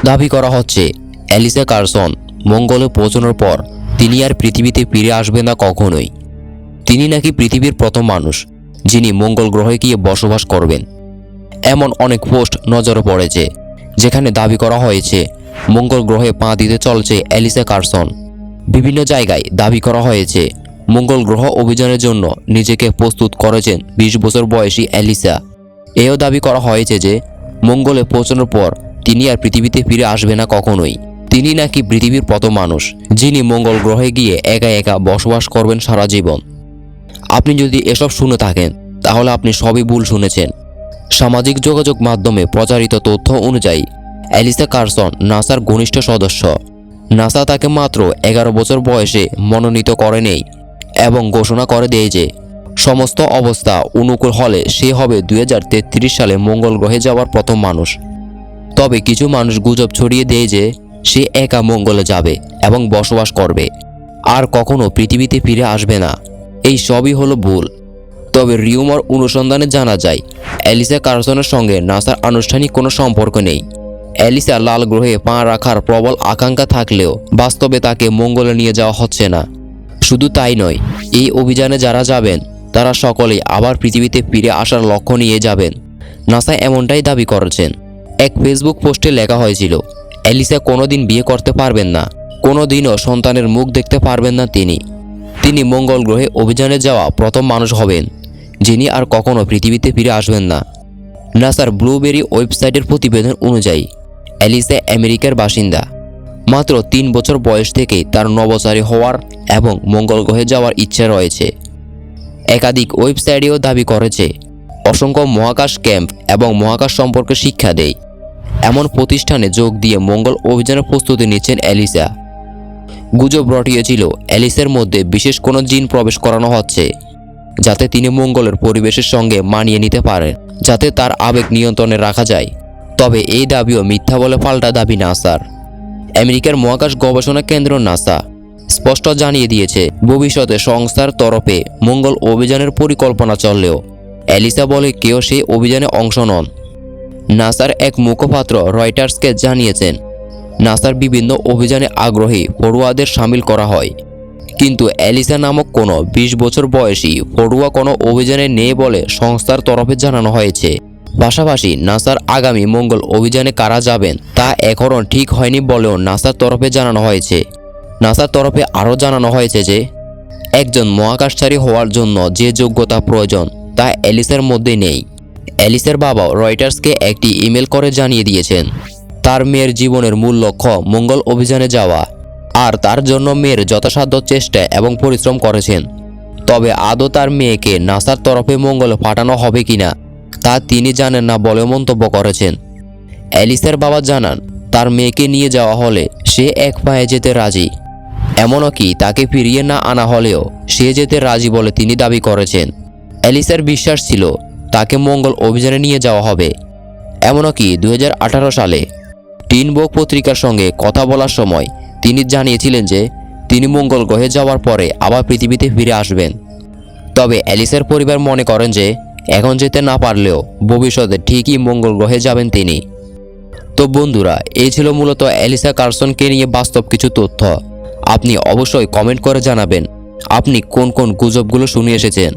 দাবি করা হচ্ছে অ্যালিসা কারসন মঙ্গলে পৌঁছানোর পর তিনি আর পৃথিবীতে ফিরে আসবেন না কখনোই। তিনি নাকি পৃথিবীর প্রথম মানুষ যিনি মঙ্গল গ্রহে গিয়ে বসবাস করবেন। এমন অনেক পোস্ট নজরে পড়েছে যেখানে দাবি করা হয়েছে মঙ্গল গ্রহে পা দিতে চলছে অ্যালিসা কারসন। বিভিন্ন জায়গায় দাবি করা হয়েছে মঙ্গল গ্রহ অভিযানের জন্য নিজেকে প্রস্তুত করেছেন 20 বছর বয়সী অ্যালিসা। এও দাবি করা হয়েছে যে মঙ্গলে পৌঁছানোর পর তিনি আর পৃথিবীতে ফিরে আসবে না কখনোই। তিনি নাকি পৃথিবীর প্রথম মানুষ যিনি মঙ্গল গ্রহে গিয়ে একা একা বসবাস করবেন সারা জীবন। আপনি যদি এসব শুনে থাকেন তাহলে আপনি সবই ভুল শুনেছেন। সামাজিক যোগাযোগ মাধ্যমে প্রচারিত তথ্য অনুযায়ী অ্যালিসা কারসন নাসার ঘনিষ্ঠ সদস্য। নাসা তাকে মাত্র 11 বছর বয়সে মনোনীত করে নেই এবং ঘোষণা করে দেয় যে সমস্ত অবস্থা অনুকূল হলে সে হবে 2033 সালে মঙ্গল গ্রহে যাওয়ার প্রথম মানুষ। তবে কিছু মানুষ গুজব ছড়িয়ে দেয় যে সে একা মঙ্গলে যাবে এবং বসবাস করবে, আর কখনো পৃথিবীতে ফিরে আসবে না। এই সবই হলো ভুল। তবে রিউমার অনুসন্ধানে জানা যায় অ্যালিসা কারসনের সঙ্গে নাসার আনুষ্ঠানিক কোনো সম্পর্ক নেই। অ্যালিসা লাল গ্রহে পা রাখার প্রবল আকাঙ্ক্ষা থাকলেও বাস্তবে তাকে মঙ্গলে নিয়ে যাওয়া হচ্ছে না। শুধু তাই নয়, এই অভিযানে যারা যাবেন তারা সকলেই আবার পৃথিবীতে ফিরে আসার লক্ষ্য নিয়ে যাবেন। নাসা এমনটাই দাবি করেছেন। এক ফেসবুক পোস্টে লেখা হয়েছিল অ্যালিসা কোনোদিন বিয়ে করতে পারবেন না, কোনোদিনও সন্তানের মুখ দেখতে পারবেন না। তিনি মঙ্গল গ্রহে অভিযানে যাওয়া প্রথম মানুষ হবেন যিনি আর কখনো পৃথিবীতে ফিরে আসবেন না। নাসার ব্লুবেরি ওয়েবসাইটের প্রতিবেদন অনুযায়ী অ্যালিসা আমেরিকার বাসিন্দা। মাত্র 3 বছর বয়স থেকেই তার নভোচারী হওয়ার এবং মঙ্গল গ্রহে যাওয়ার ইচ্ছা রয়েছে। একাধিক ওয়েবসাইটেও দাবি করেছে অসংখ্য মহাকাশ ক্যাম্প এবং মহাকাশ সম্পর্কে শিক্ষা দেয়। এমন প্রতিষ্ঠানে যোগ দিয়ে মঙ্গল অভিযানের প্রস্তুতি নিচ্ছেন অ্যালিসা। গুজব রটিয়েছিল অ্যালিসার মধ্যে বিশেষ কোনো জিন প্রবেশ করানো হচ্ছে যাতে তিনি মঙ্গলের পরিবেশের সঙ্গে মানিয়ে নিতে পারেন, যাতে তার আবেগ নিয়ন্ত্রণে রাখা যায়। তবে এই দাবিও মিথ্যা বলে পাল্টা দাবি নাসার। আমেরিকার মহাকাশ গবেষণা কেন্দ্র নাসা স্পষ্ট জানিয়ে দিয়েছে ভবিষ্যতে সংস্থার তরফে মঙ্গল অভিযানের পরিকল্পনা চললেও অ্যালিসা বলে কেউ সেই অভিযানে অংশ নন। নাসার এক মুখপাত্র রয়টার্সকে জানিয়েছেন নাসার বিভিন্ন অভিযানে আগ্রহী পড়ুয়াদের সামিল করা হয়, কিন্তু অ্যালিসা নামক কোনো 20 বছর বয়সী পড়ুয়া কোনো অভিযানে নেই বলে সংস্থার তরফে জানানো হয়েছে। পাশাপাশি নাসার আগামী মঙ্গল অভিযানে কারা যাবেন তা এখনও ঠিক হয়নি বলেও নাসার তরফে জানানো হয়েছে। নাসার তরফে আরও জানানো হয়েছে যে একজন মহাকাশচারী হওয়ার জন্য যে যোগ্যতা প্রয়োজন তা অ্যালিসার মধ্যে নেই। অ্যালিসার বাবাও রয়টার্সকে একটি ইমেল করে জানিয়ে দিয়েছেন তার মেয়ের জীবনের মূল লক্ষ্য মঙ্গল অভিযানে যাওয়া, আর তার জন্য মেয়ের যথাসাধ্য চেষ্টা এবং পরিশ্রম করেছেন। তবে আদৌ তার মেয়েকে নাসার তরফে মঙ্গলে পাঠানো হবে কিনা তা তিনি জানেন না বলে মন্তব্য করেছেন। অ্যালিসার বাবা জানান তার মেয়েকে নিয়ে যাওয়া হলে সে এক পায়ে যেতে রাজি, এমনকি তাকে ফিরিয়ে না আনা হলেও সে যেতে রাজি বলে তিনি দাবি করেছেন। অ্যালিসার বিশ্বাস ছিল তাকে মঙ্গল অভিযানে নিয়ে যাওয়া হবে। এমনকি 2018 সালে টিন ভোগ পত্রিকার সঙ্গে কথা বলার সময় তিনি জানিয়েছিলেন যে তিনি মঙ্গল গ্রহে যাওয়ার পরে আবার পৃথিবীতে ফিরে আসবেন। তবে অ্যালিসার পরিবার মনে করেন যে এখন যেতে না পারলেও ভবিষ্যতে ঠিকই মঙ্গল গ্রহে যাবেন তিনি। তো বন্ধুরা, এই ছিল মূলত অ্যালিসা কারসনকে নিয়ে বাস্তব কিছু তথ্য। আপনি অবশ্যই কমেন্ট করে জানাবেন আপনি কোন কোন গুজবগুলো শুনে এসেছেন।